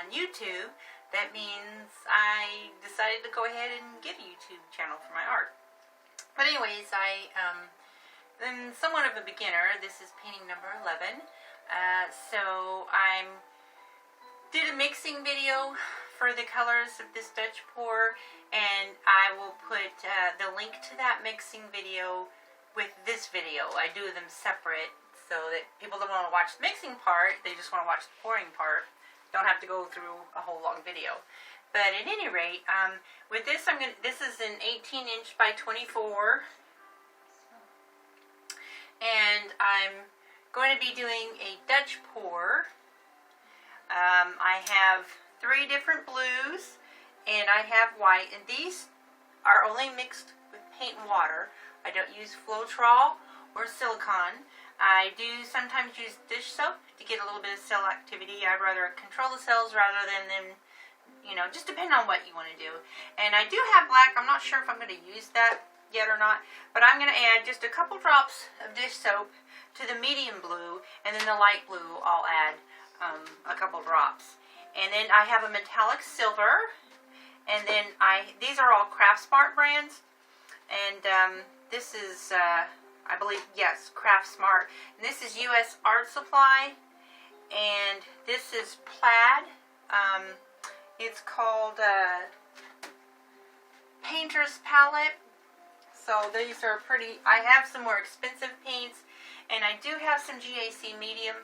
on YouTube, that means I decided to go ahead and get a YouTube channel for my art. But anyways, I'm somewhat of a beginner. This is painting number 11. So I did a mixing video for the colors of this Dutch pour, and I will put the link to that mixing video with this video. I do them separate so that people don't want to watch the mixing part, they just want to watch the pouring part. Don't have to go through a whole long video. But at any rate, with this, this is an 18" by 24, and I'm going to be doing a Dutch pour. I have 3 different blues, and I have white, and these are only mixed with paint and water. I don't use Floetrol or silicone. I do sometimes use dish soap to get a little bit of cell activity. I'd rather control the cells rather than them, you know, just depend on what you want to do. And I do have black. I'm not sure if I'm going to use that yet or not, but I'm going to add just a couple drops of dish soap to the medium blue, and then the light blue I'll add a couple drops. And then I have a metallic silver, and then these are all Craftsmart brands, and this is I believe, yes, Craftsmart. And this is US Art Supply, and this is Plaid. It's called Painter's Palette. So these are pretty. I have some more expensive paints, and I do have some GAC medium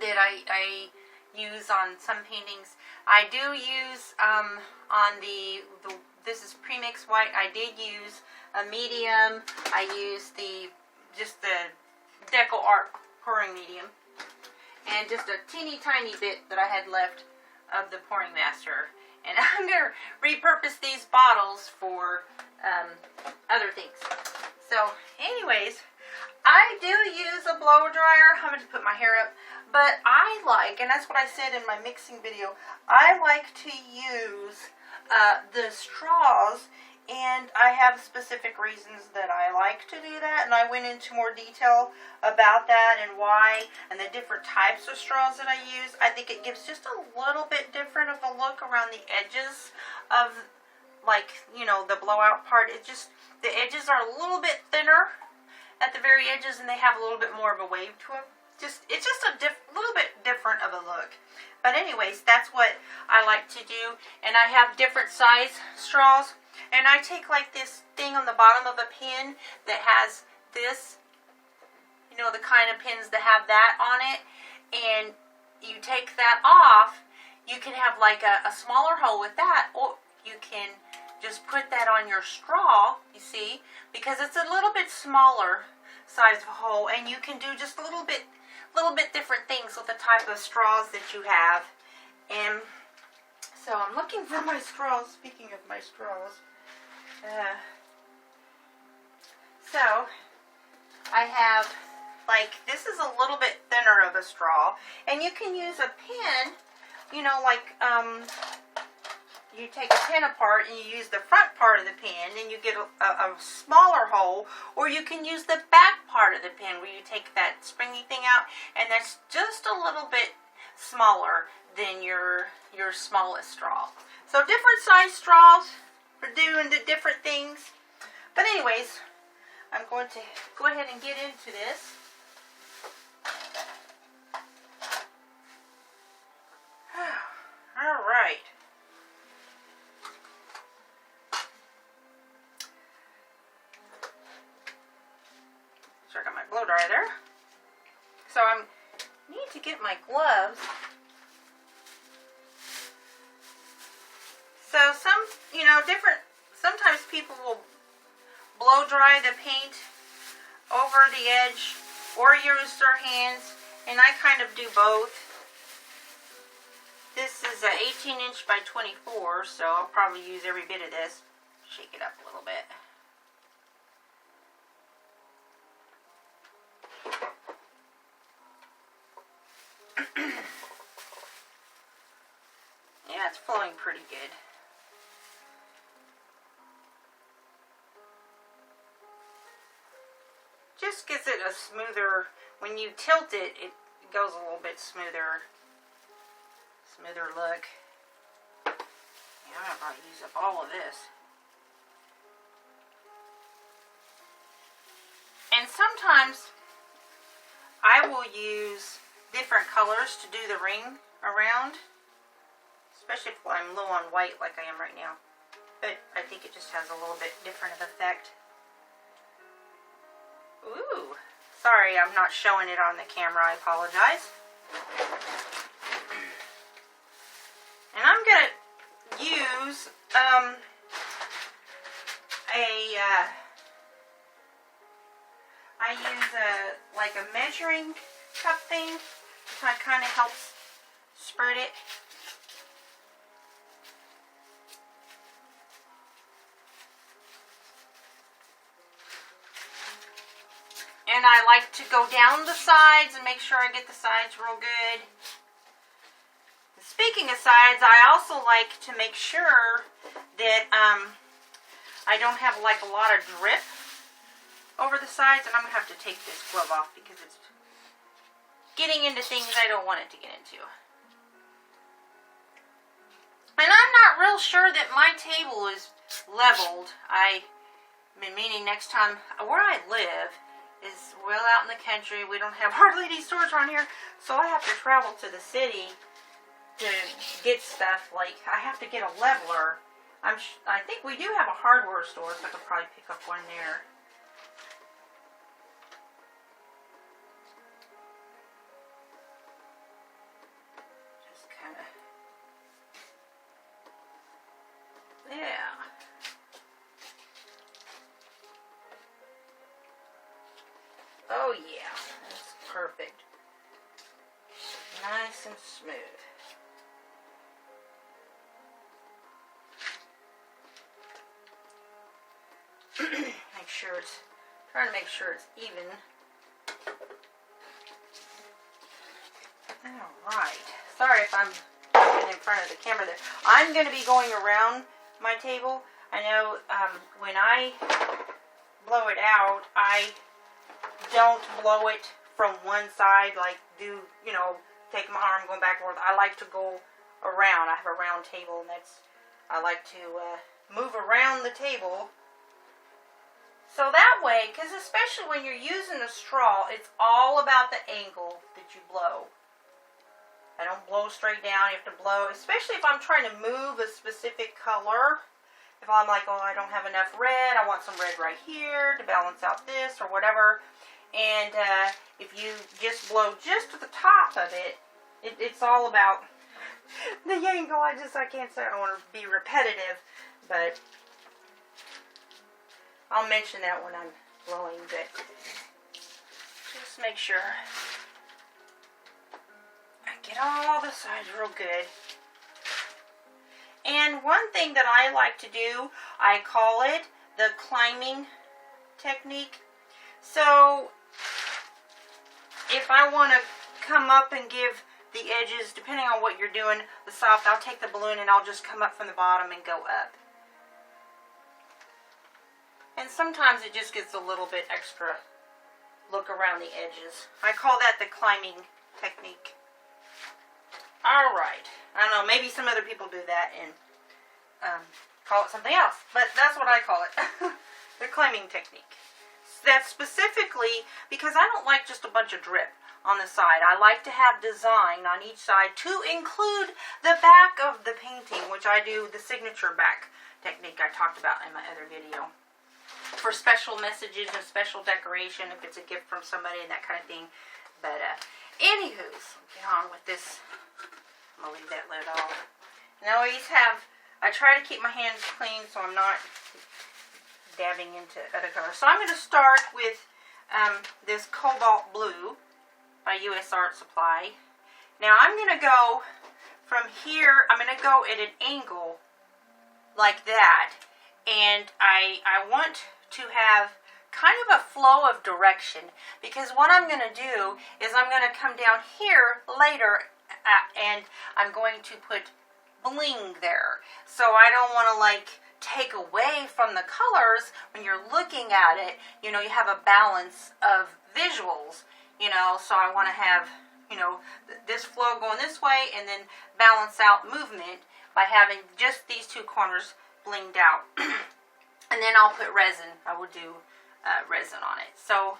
that I use on some paintings. I do use on this is premix white. I did use a medium. I used just the Deco Art pouring medium, and just a teeny tiny bit that I had left of the pouring master. And I'm going to repurpose these bottles for other things. So anyways, I do use a blow dryer. I'm going to put my hair up, but I like, and that's what I said in my mixing video, I like to use the straws, and I have specific reasons that I like to do that, and I went into more detail about that and why, and the different types of straws that I use. I think it gives just a little bit different of a look around the edges of, like, you know, the blowout part. It just, the edges are a little bit thinner at the very edges, and they have a little bit more of a wave to them. It's just a little bit different of a look. But anyways, that's what I like to do. And I have different size straws. And I take like this thing on the bottom of a pin that has this, you know, the kind of pins that have that on it. And you take that off, you can have like a smaller hole with that, or you can just put that on your straw, you see, because it's a little bit smaller size of hole, and you can do just a little bit different things with the type of straws that you have. And so I'm looking for my straws. Speaking of my straws, so I have, like, this is a little bit thinner of a straw, and you can use a pin, you know, like you take a pin apart and you use the front part of the pin and you get a smaller hole, or you can use the back part of the pin where you take that springy thing out, and that's just a little bit smaller than your smallest straw. So different size straws for doing the different things. But anyways, I'm going to go ahead and get into this. All right. So I got my blow dryer there. So I need to get my gloves. So sometimes people will blow dry the paint over the edge or use their hands, and I kind of do both. This is an 18" by 24, so I'll probably use every bit of this. Shake it up a little bit. Yeah, it's flowing pretty good. Just gives it a smoother, when you tilt it, it goes a little bit smoother smoother look. Yeah, I'm going to use up all of this. And sometimes I will use different colors to do the ring around, especially if I'm low on white like I am right now. But I think it just has a little bit different of effect. Ooh, sorry I'm not showing it on the camera, I apologize. And I'm going to use I use like a measuring cup thing to kind of helps spread it. And I like to go down the sides and make sure I get the sides real good. Speaking of sides, I also like to make sure that I don't have like a lot of drip over the sides, and I'm going to have to take this glove off because it's getting into things I don't want it to get into. And I'm not real sure that my table is leveled. I've been meaning next time, where I live is well out in the country. We don't have hardly any stores around here, so I have to travel to the city to get stuff. Like, I have to get a leveler. I think we do have a hardware store, so I could probably pick up one there. Just kind of, yeah. Oh yeah, that's perfect. Nice and smooth. Trying to make sure it's even. Alright. Sorry if I'm in front of the camera there. I'm going to be going around my table. I know when I blow it out, I don't blow it from one side, like do, you know, take my arm going back and forth. I like to go around. I have a round table, and I like to move around the table. So that way, because especially when you're using a straw, it's all about the angle that you blow. I don't blow straight down. You have to blow, especially if I'm trying to move a specific color. If I'm like, oh, I don't have enough red, I want some red right here to balance out this or whatever. And if you just blow just to the top of it, it's all about the angle. I can't say, I don't want to be repetitive, but I'll mention that when I'm blowing, but just make sure I get all the sides real good. And one thing that I like to do, I call it the climbing technique. So if I want to come up and give the edges, depending on what you're doing, the soft, I'll take the balloon and I'll just come up from the bottom and go up. And sometimes it just gets a little bit extra look around the edges. I call that the climbing technique. Alright. I don't know, maybe some other people do that and call it something else. But that's what I call it. The climbing technique. That's specifically because I don't like just a bunch of drip on the side. I like to have design on each side to include the back of the painting, which I do the signature back technique I talked about in my other video. For special messages and special decoration, if it's a gift from somebody and that kind of thing. But anywho's, get on with this. I'm going to leave that lid off. And I always have, I try to keep my hands clean so I'm not dabbing into other colors. So I'm going to start with this Cobalt Blue by US Art Supply. Now I'm going to go from here, I'm going to go at an angle like that. And I want to have kind of a flow of direction, because what I'm going to do is I'm going to come down here later and I'm going to put bling there. So I don't want to like take away from the colors when you're looking at it. You know, you have a balance of visuals, you know, so I want to have you know, this flow going this way, and then balance out movement by having just these two corners blinged out. And then I'll put resin. I will do resin on it. So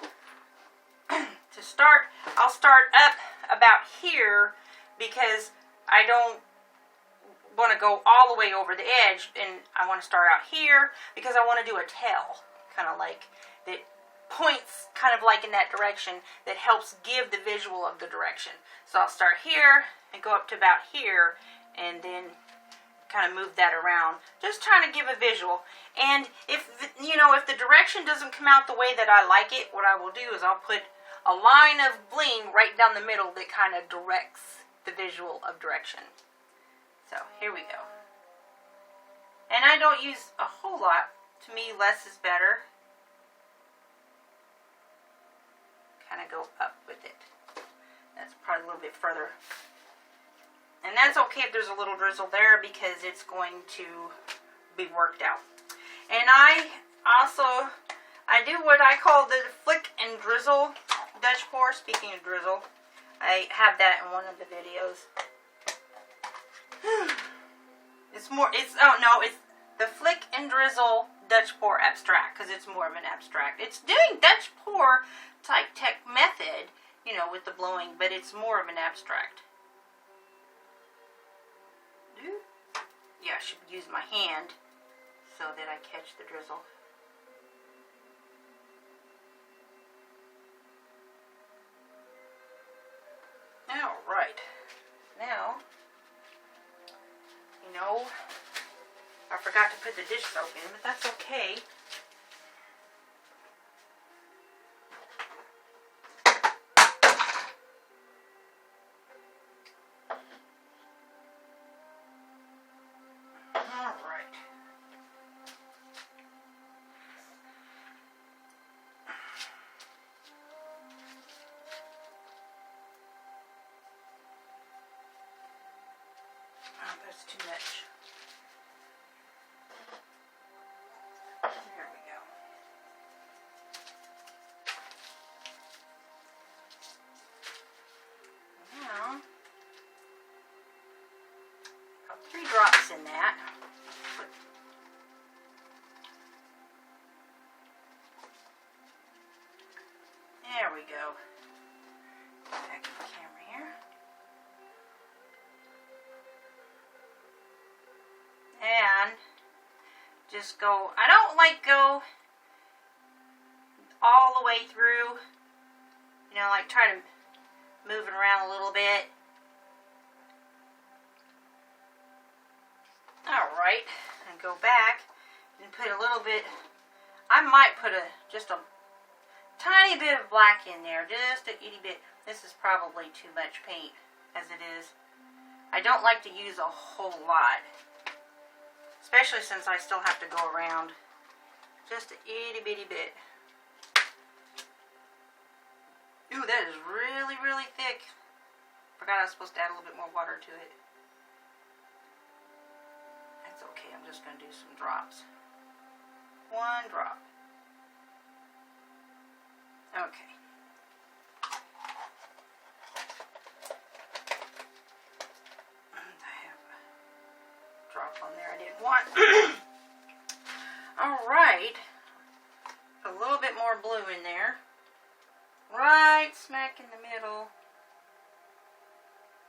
to start, I'll start up about here because I don't want to go all the way over the edge, and I want to start out here because I want to do a tail, kind of like that points kind of like in that direction that helps give the visual of the direction. So I'll start here and go up to about here and then kind of move that around, just trying to give a visual. And if if the direction doesn't come out the way that I like it, what I will do is I'll put a line of bling right down the middle that kind of directs the visual of direction. So here we go. And I don't use a whole lot. To me, less is better. Kind of go up with it. That's probably a little bit further. And that's okay if there's a little drizzle there because it's going to be worked out. And I do what I call the flick and drizzle Dutch pour. Speaking of drizzle, I have that in one of the videos. It's the flick and drizzle Dutch pour abstract because it's more of an abstract. It's doing Dutch pour type tech method, with the blowing, but it's more of an abstract. Yeah, I should use my hand so that I catch the drizzle. Alright. Now, I forgot to put the dish soap in, but that's okay. That's too much. There we go. Now, about 3 drops in that. There we go. Back in the camera here. And just go, I don't like go all the way through, like try to move it around a little bit. Alright, and go back and put a little bit, I might put just a tiny bit of black in there, just a itty bit. This is probably too much paint as it is. I don't like to use a whole lot. Especially since I still have to go around just a itty bitty bit. Ooh, that is really, really thick. Forgot I was supposed to add a little bit more water to it. That's okay, I'm just going to do some drops. 1 drop. Okay. On there I didn't want. Alright, a little bit more blue in there, right smack in the middle.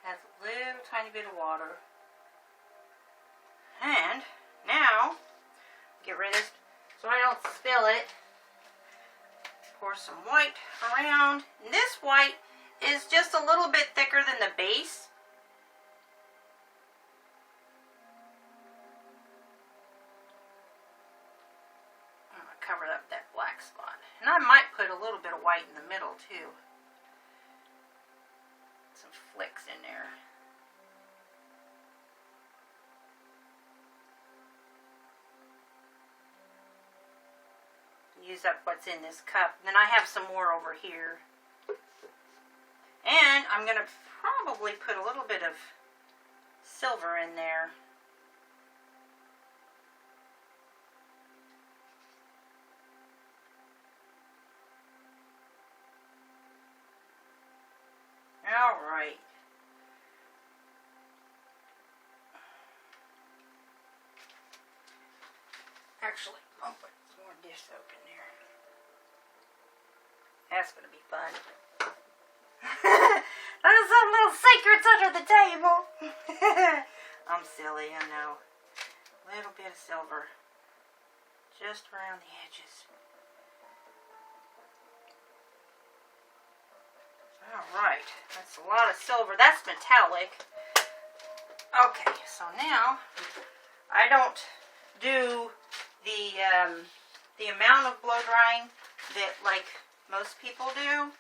Has a little tiny bit of water. And now get rid of this so I don't spill it. Pour some white around. And this white is just a little bit thicker than the base. Covered up that black spot. And I might put a little bit of white in the middle too. Some flicks in there. Use up what's in this cup. Then I have some more over here. And I'm going to probably put a little bit of silver in there. Alright. Actually, I'll put some more dish soap in there. That's going to be fun. There's some little secrets under the table. I'm silly, I know. A little bit of silver. Just around the edges. Alright, that's a lot of silver. That's metallic. Okay, so now I don't do the amount of blow drying that like most people do.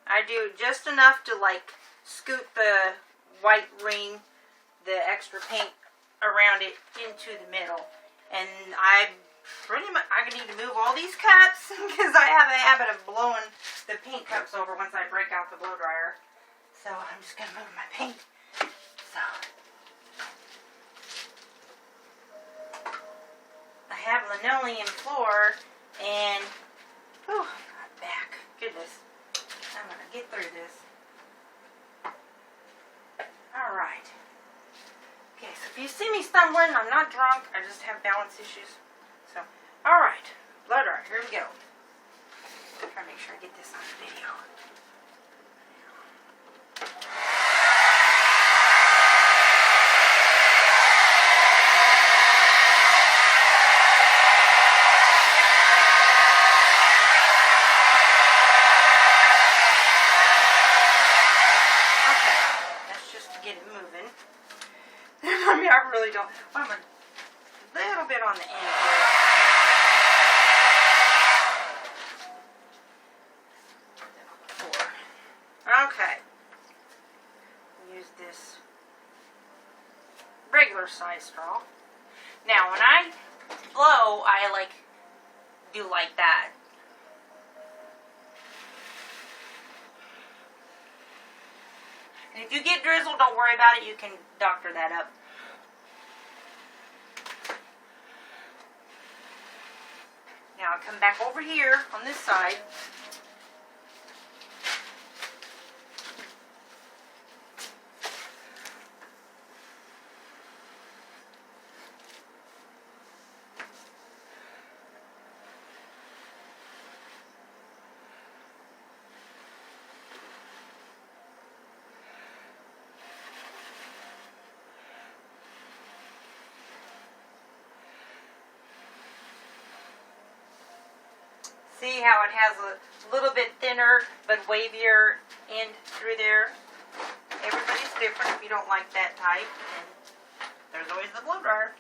I do just enough to like scoop the white ring, the extra paint around it into the middle. And I need to move all these cups because I have a habit of blowing the paint cups over once I break out the blow dryer. So I'm just going to move my paint. So I have linoleum floor and my back. Goodness. I'm going to get through this. Alright. Okay, so if you see me stumbling, I'm not drunk. I just have balance issues. So, alright. Blow dryer. Here we go. Try to make sure I get this on the video. I really don't. I'm a little bit on the end here. Okay. Use this regular size straw. Now, when I blow, I do like that. And if you get drizzle, don't worry about it. You can doctor that up. Now I'll come back over here on this side. See how it has a little bit thinner but wavier end through there? Everybody's different. If you don't like that type, and there's always the blow dryer.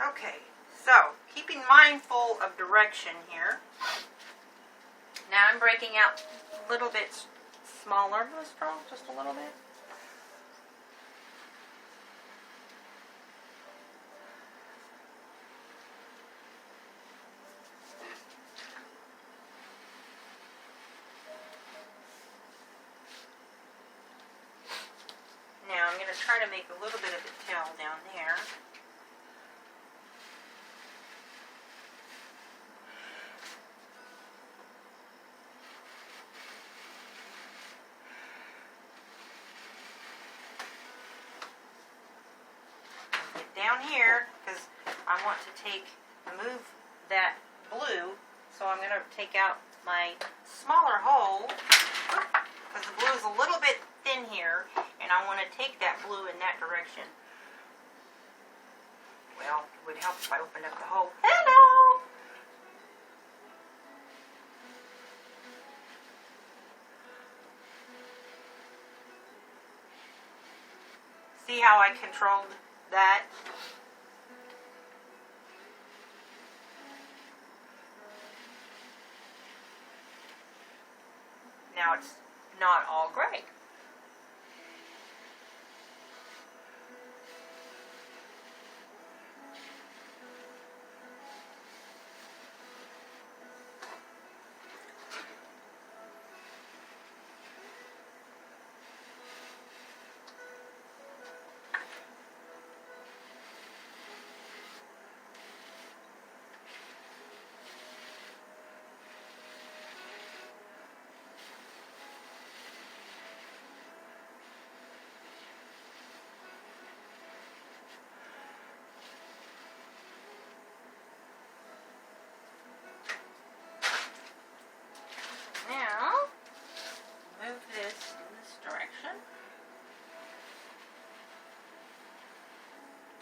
Okay, so keeping mindful of direction here. Now I'm breaking out a little bit smaller of the straw, just a little bit. Now I'm going to try to make a little bit of a tail down there. Down here, because I want to move that blue, so I'm going to take out my smaller hole, because the blue is a little bit thin here, and I want to take that blue in that direction. Well, it would help if I opened up the hole. Hello! See how I controlled that? Now it's not all gray.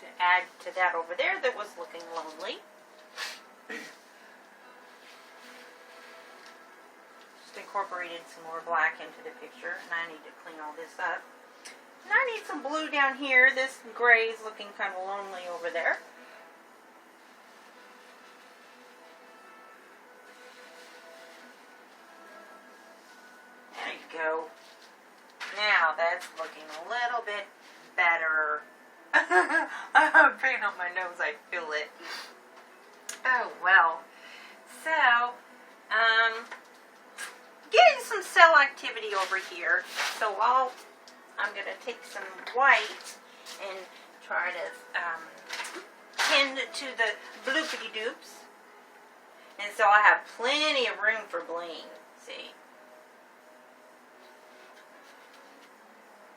to add to that over there that was looking lonely. Just incorporated some more black into the picture, and I need to clean all this up. And I need some blue down here. This gray is looking kind of lonely over there. There you go. Now that's looking a little bit better. I have paint on my nose, I feel it. Oh well. So, getting some cell activity over here. So I'm going to take some white and try to tend to the bloopity doops. And so I have plenty of room for bling. See?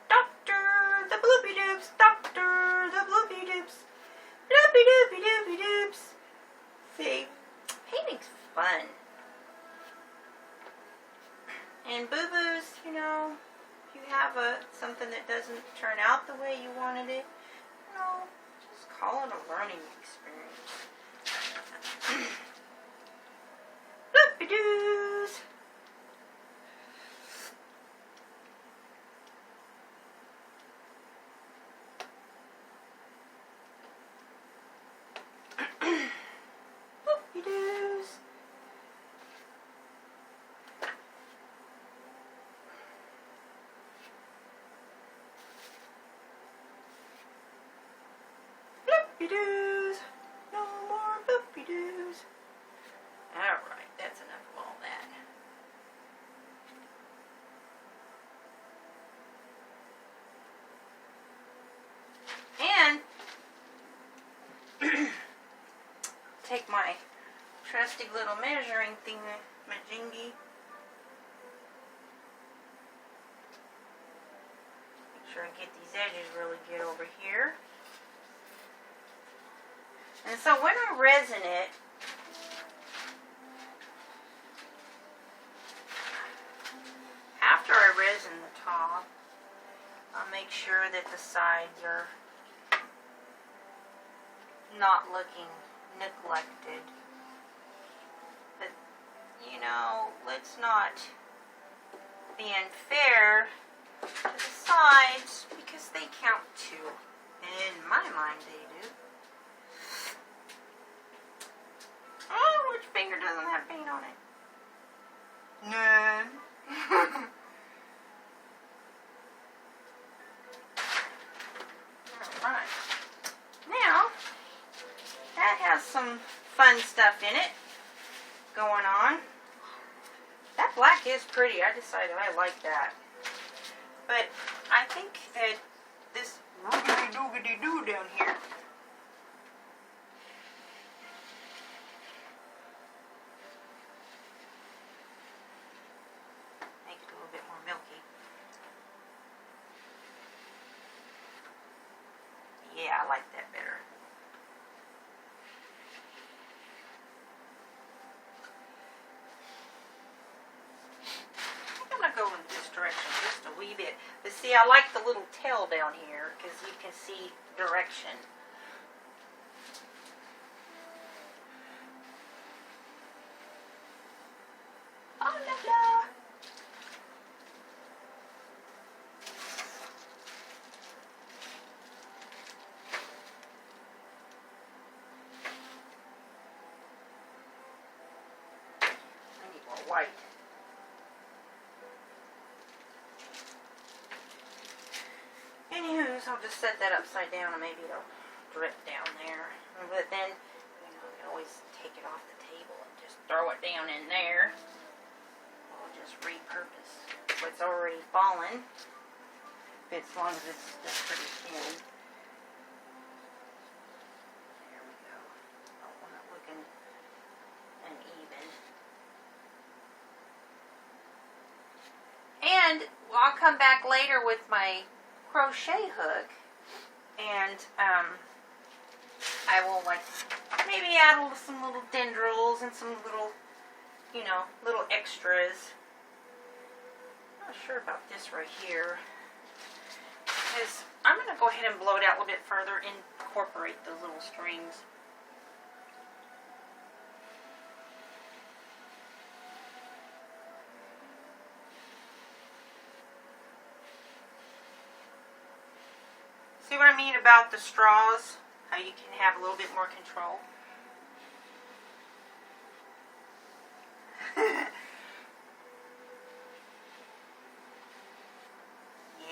Doctor, the bloopy doops. Doctor, the bloopy doops. Bloopy doopy doopy doops. See? Painting's fun. And boo-boos, you know, if you have something that doesn't turn out the way you wanted it, you know, just call it a learning experience. Bloopy-doos. Bloopy-doos. Bloopy-doos. No more bloopy-doos. Alright, that's enough of all that. And take my trusty little measuring thing, majingy. Make sure I get these edges really good over here. And so when I resin it, after I resin the top, I'll make sure that the sides are not looking neglected. But, you know, let's not be unfair to the sides because they count too. In my mind, they do. Oh, which finger doesn't have paint on it? None. Alright. Now, that has some fun stuff in it going on. That black is pretty. I decided I like that. But I think that this roogity-doogity-doo down here make it a little bit more milky. Yeah, I like that better. I'm going to go in this direction just a wee bit. But see, I like the little tail down here because you can see direction. Oh, la la. I need more white. Anywho, so I'll just set that upside down and maybe it'll drip down there. But then, you know, you can always take it off the table and just throw it down in there. We'll just repurpose what's already fallen. As long as it's just pretty thin. There we go. I don't want it looking uneven. And I'll come back later with my crochet hook and I will like maybe add some little dendrils and some little, you know, little extras. I'm not sure about this right here because I'm going to go ahead and blow it out a little bit further and incorporate those little strings. See what I mean about the straws? How you can have a little bit more control.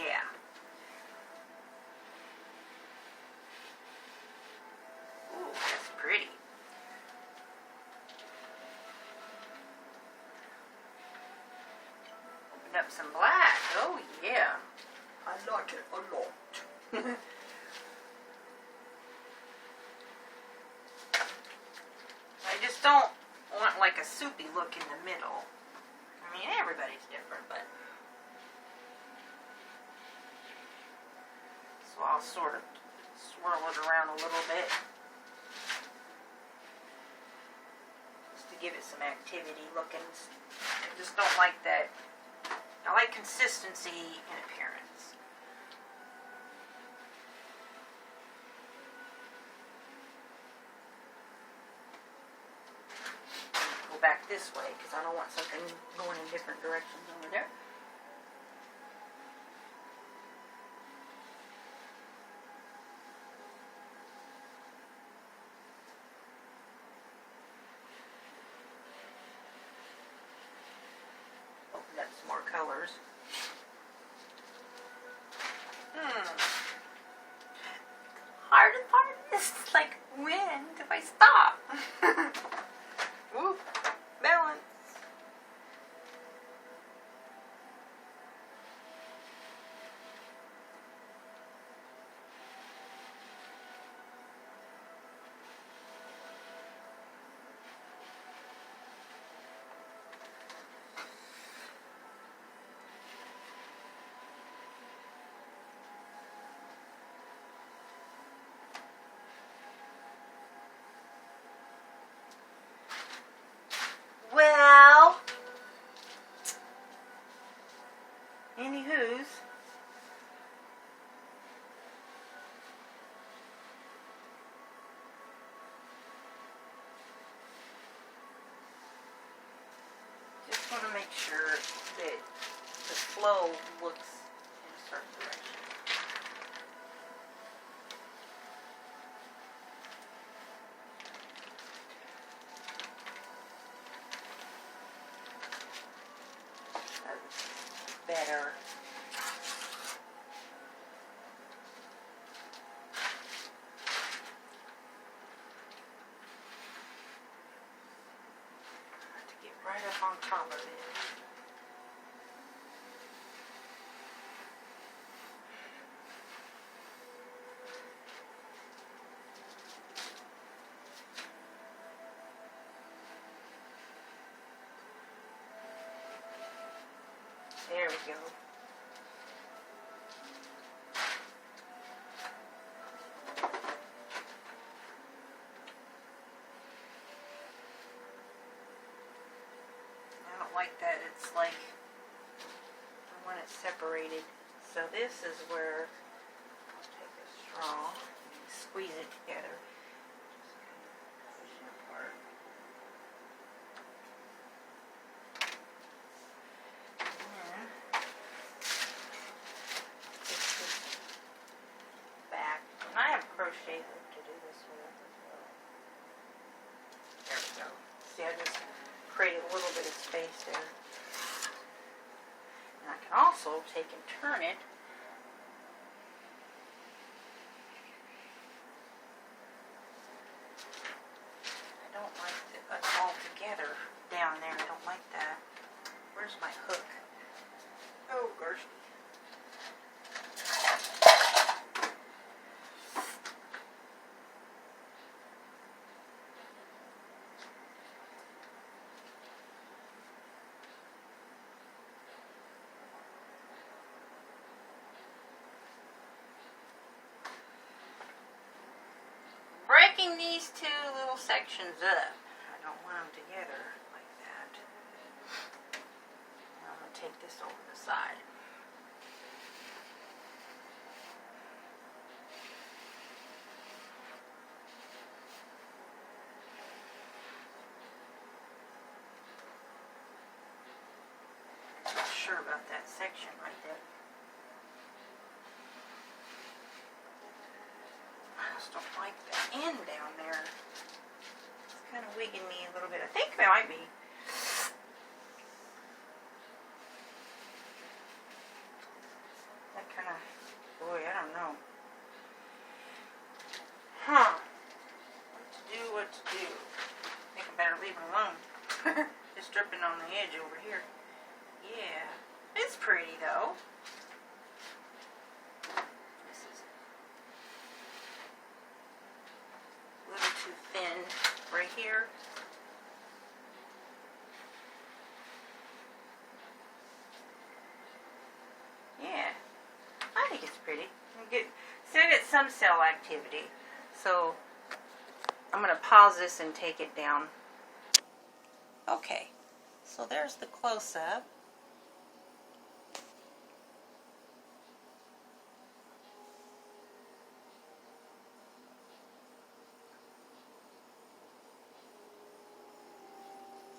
Yeah. Ooh, that's pretty. Opened up some black. Oh yeah. I like it a lot. I just don't want like a soupy look in the middle. I mean, everybody's different, but so I'll sort of swirl it around a little bit just to give it some activity looking. I just don't like that. I like consistency in appearance. Back this way because I don't want something going in different directions over there. Open up some more colors. Hardest part is like, when do I stop? Whoop. Balance. Well, anywho's, just want to make sure that the flow looks in a certain direction. Better. To get right up on top of it. There we go. I don't like that. It's like I want it separated. So this is where I'll take a straw and squeeze it together. Just push it apart. Crochet hook to do this with as well. There we go. See, I just created a little bit of space there. And I can also take and turn it. I don't like it all together down there. I don't like that. Where's my hook? Oh, gosh. Breaking these two little sections up. I don't want them together like that. I'm going to take this over the side. sure about that section right there. I just don't like the end down there. It's kind of wigging me a little bit. I think it might be. That kind of, boy, I don't know. Huh. What to do. I think I better leave it alone. Just dripping on the edge over here. Yeah. It's pretty though. This is a little too thin right here. Yeah. I think it's pretty. Said it's some cell activity. So I'm going to pause this and take it down. Okay, so there's the close-up.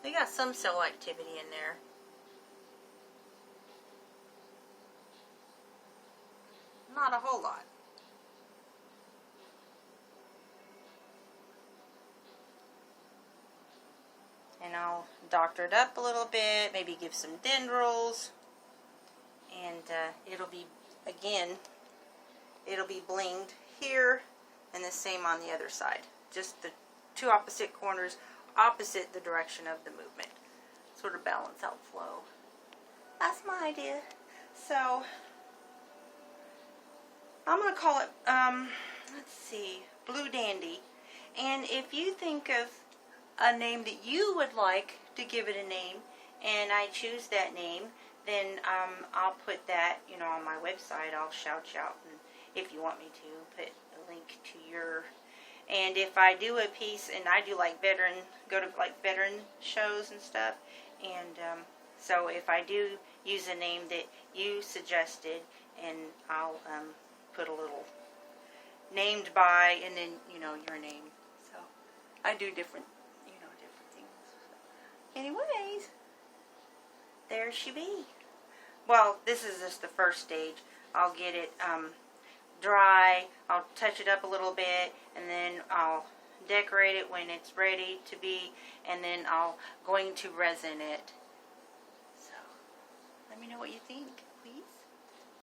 They got some cell activity in there. Not a whole lot. And I'll doctor it up a little bit, maybe give some dendrils, and it'll be, again, it'll be blinged here and the same on the other side. Just the two opposite corners, opposite the direction of the movement. Sort of balance out flow. That's my idea. So, I'm going to call it, let's see, Blue Dandy. And if you think of a name that you would like to give it a name, and I choose that name, then I'll put that, you know, on my website. I'll shout you out, and if you want me to, put a link to your. And if I do a piece, and I do like go to like veteran shows and stuff, and so if I do use a name that you suggested, and I'll put a little named by, and then, you know, your name. So I do different things. Anyways, there she be. Well, this is just the first stage. I'll get it dry, I'll touch it up a little bit, and then I'll decorate it when it's ready to be, and then I'll going to resin it. So let me know what you think, please.